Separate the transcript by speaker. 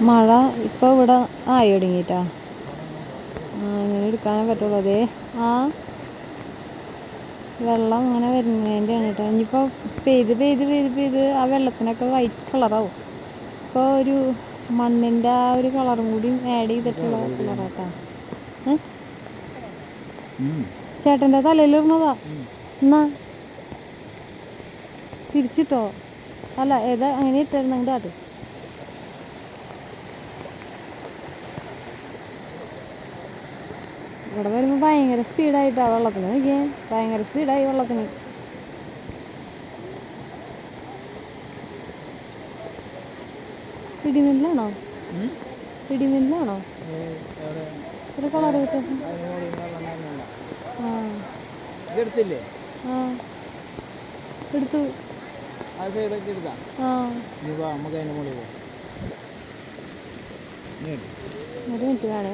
Speaker 1: മഴ ഇപ്പോൾ ഇവിടെ ആയി തുടങ്ങിയിട്ടാ. ഇങ്ങനെ എടുക്കാനേ പറ്റുള്ളൂ. അതേ ആ വെള്ളം ഇങ്ങനെ വരുന്നതിൻ്റെയാണ് കേട്ടോ. ഇനിയിപ്പോൾ പെയ്ത് ആ വെള്ളത്തിനൊക്കെ വൈറ്റ് കളറാവും. ഇപ്പോൾ ഒരു മണ്ണിൻ്റെ ആ ഒരു കളറും കൂടി ആഡ് ചെയ്തിട്ടുള്ള കളറാട്ടാ. ചേട്ടൻ്റെ തലയിലിടുന്നതാ. എന്നാ തിരിച്ചിട്ടോ? അല്ല ഏതാ അങ്ങനെ ഇട്ടിരുന്നെങ്കിൽ അത് ഇവിടെ വരുമ്പോൾ ഭയങ്കര സ്പീഡായിട്ടാണ് വെള്ളത്തിന്. നോക്കിയേ, ഭയങ്കര സ്പീഡായി വെള്ളത്തിന്. ഇടിമിന്നലാണോ? ഇടിമിന്നലാണോ? ഒരു കളർ വ്യത്യാസം. എടുത്തു. ഒരു മിനിറ്റ് വേണേ.